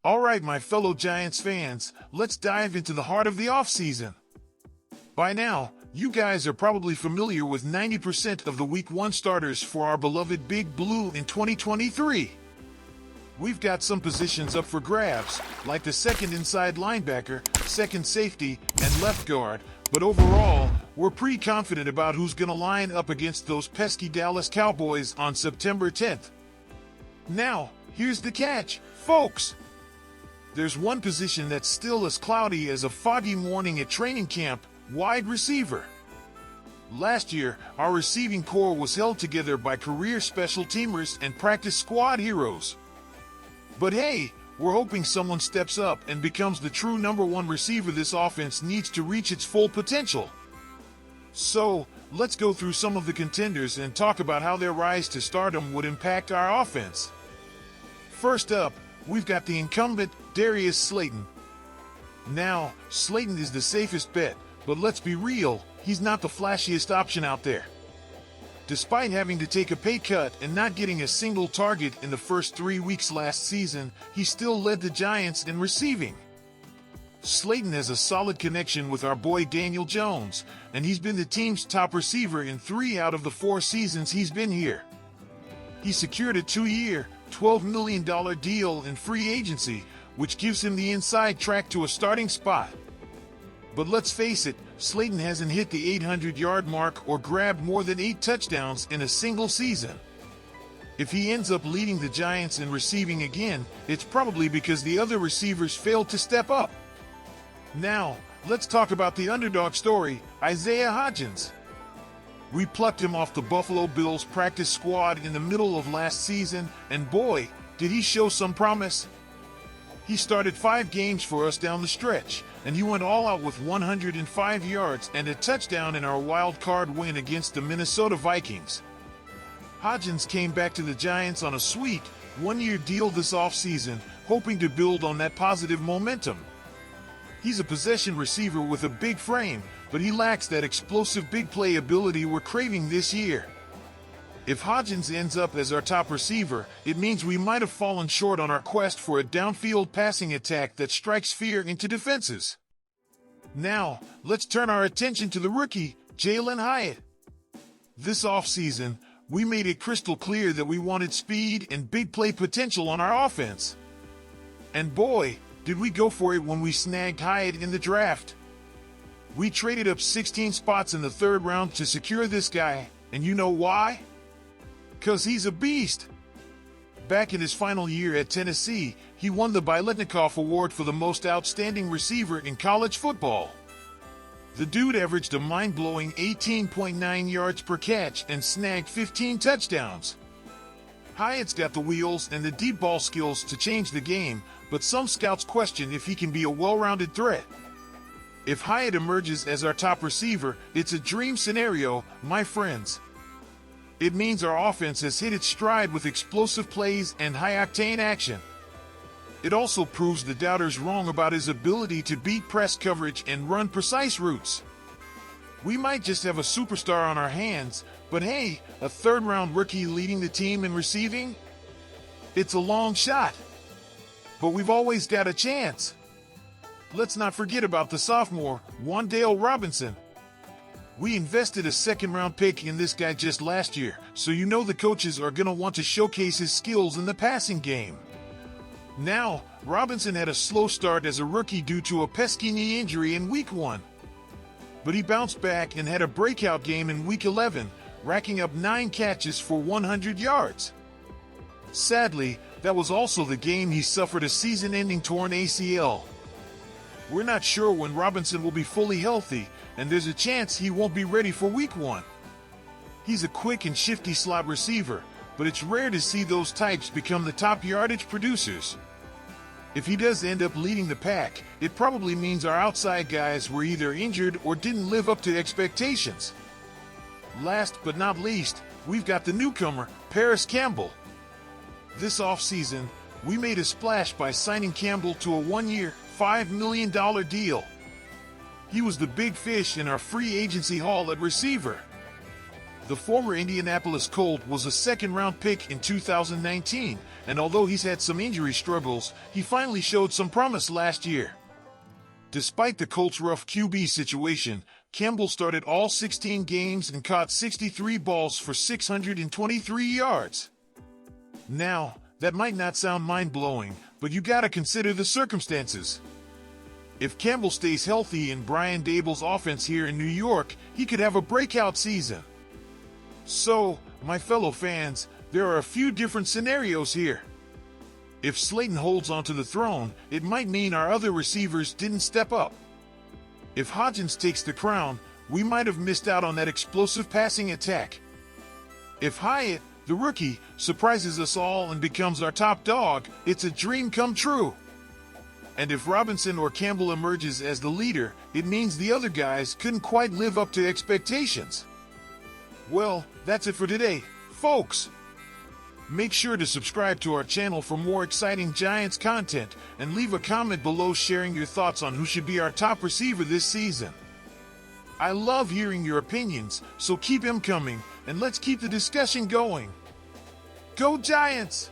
All right, my fellow Giants fans, let's dive into the heart of the offseason. By now, you guys are probably familiar with 90% of the Week 1 starters for our beloved Big Blue in 2023. We've got some positions up for grabs, like the second inside linebacker, second safety, and left guard, but overall, we're pretty confident about who's going to line up against those pesky Dallas Cowboys on September 10th. Now, here's the catch, folks. There's one position that's still as cloudy as a foggy morning at training camp: wide receiver. Last year, our receiving core was held together by career special teamers and practice squad heroes. But hey, we're hoping someone steps up and becomes the true number one receiver this offense needs to reach its full potential. So, let's go through some of the contenders and talk about how their rise to stardom would impact our offense. First up, we've got the incumbent, Darius Slayton. Now, Slayton is the safest bet, but let's be real, he's not the flashiest option out there. Despite having to take a pay cut and not getting a single target in the first 3 weeks last season, he still led the Giants in receiving. Slayton has a solid connection with our boy Daniel Jones, and he's been the team's top receiver in 3 out of the 4 seasons he's been here. He secured a 2-year, $12 million deal in free agency, which gives him the inside track to a starting spot. But let's face it, Slayton hasn't hit the 800-yard mark or grabbed more than 8 touchdowns in a single season. If he ends up leading the Giants in receiving again, it's probably because the other receivers failed to step up. Now, let's talk about the underdog story, Isaiah Hodgins. We plucked him off the Buffalo Bills practice squad in the middle of last season, and boy, did he show some promise. He started 5 games for us down the stretch, and he went all out with 105 yards and a touchdown in our wild card win against the Minnesota Vikings. Hodgins came back to the Giants on a sweet, 1-year deal this offseason, hoping to build on that positive momentum. He's a possession receiver with a big frame, but he lacks that explosive big play ability we're craving this year. If Hodgins ends up as our top receiver, it means we might have fallen short on our quest for a downfield passing attack that strikes fear into defenses. Now, let's turn our attention to the rookie, Jalin Hyatt. This offseason, we made it crystal clear that we wanted speed and big play potential on our offense. And boy, did we go for it when we snagged Hyatt in the draft. We traded up 16 spots in the 3rd round to secure this guy, and you know why? 'Cause he's a beast. Back in his final year at Tennessee, he won the Biletnikoff Award for the most outstanding receiver in college football. The dude averaged a mind-blowing 18.9 yards per catch and snagged 15 touchdowns. Hyatt's got the wheels and the deep ball skills to change the game, but some scouts question if he can be a well-rounded threat. If Hyatt emerges as our top receiver, it's a dream scenario, my friends. It means our offense has hit its stride with explosive plays and high-octane action. It also proves the doubters wrong about his ability to beat press coverage and run precise routes. We might just have a superstar on our hands, but hey, a 3rd-round rookie leading the team in receiving? It's a long shot. But we've always got a chance. Let's not forget about the sophomore, Wan'Dale Robinson. We invested a 2nd-round pick in this guy just last year, so you know the coaches are going to want to showcase his skills in the passing game. Now, Robinson had a slow start as a rookie due to a pesky knee injury in Week 1. But he bounced back and had a breakout game in Week 11, racking up 9 catches for 100 yards. Sadly, that was also the game he suffered a season-ending torn ACL. We're not sure when Robinson will be fully healthy, and there's a chance he won't be ready for Week 1. He's a quick and shifty slot receiver, but it's rare to see those types become the top yardage producers. If he does end up leading the pack, it probably means our outside guys were either injured or didn't live up to expectations. Last but not least, we've got the newcomer, Paris Campbell. This offseason, we made a splash by signing Campbell to a 1-year, $5 million deal. He was the big fish in our free agency haul at receiver. The former Indianapolis Colt was a second-round pick in 2019, and although he's had some injury struggles, he finally showed some promise last year. Despite the Colts' rough QB situation, Campbell started all 16 games and caught 63 balls for 623 yards. Now, that might not sound mind-blowing, but you gotta consider the circumstances. If Campbell stays healthy in Brian Daboll's offense here in New York, he could have a breakout season. So, my fellow fans, there are a few different scenarios here. If Slayton holds onto the throne, it might mean our other receivers didn't step up. If Hodgins takes the crown, we might have missed out on that explosive passing attack. If Hyatt, the rookie, surprises us all and becomes our top dog, it's a dream come true. And if Robinson or Campbell emerges as the leader, it means the other guys couldn't quite live up to expectations. Well, that's it for today, folks. Make sure to subscribe to our channel for more exciting Giants content and leave a comment below sharing your thoughts on who should be our top receiver this season. I love hearing your opinions, so keep them coming and let's keep the discussion going. Go Giants!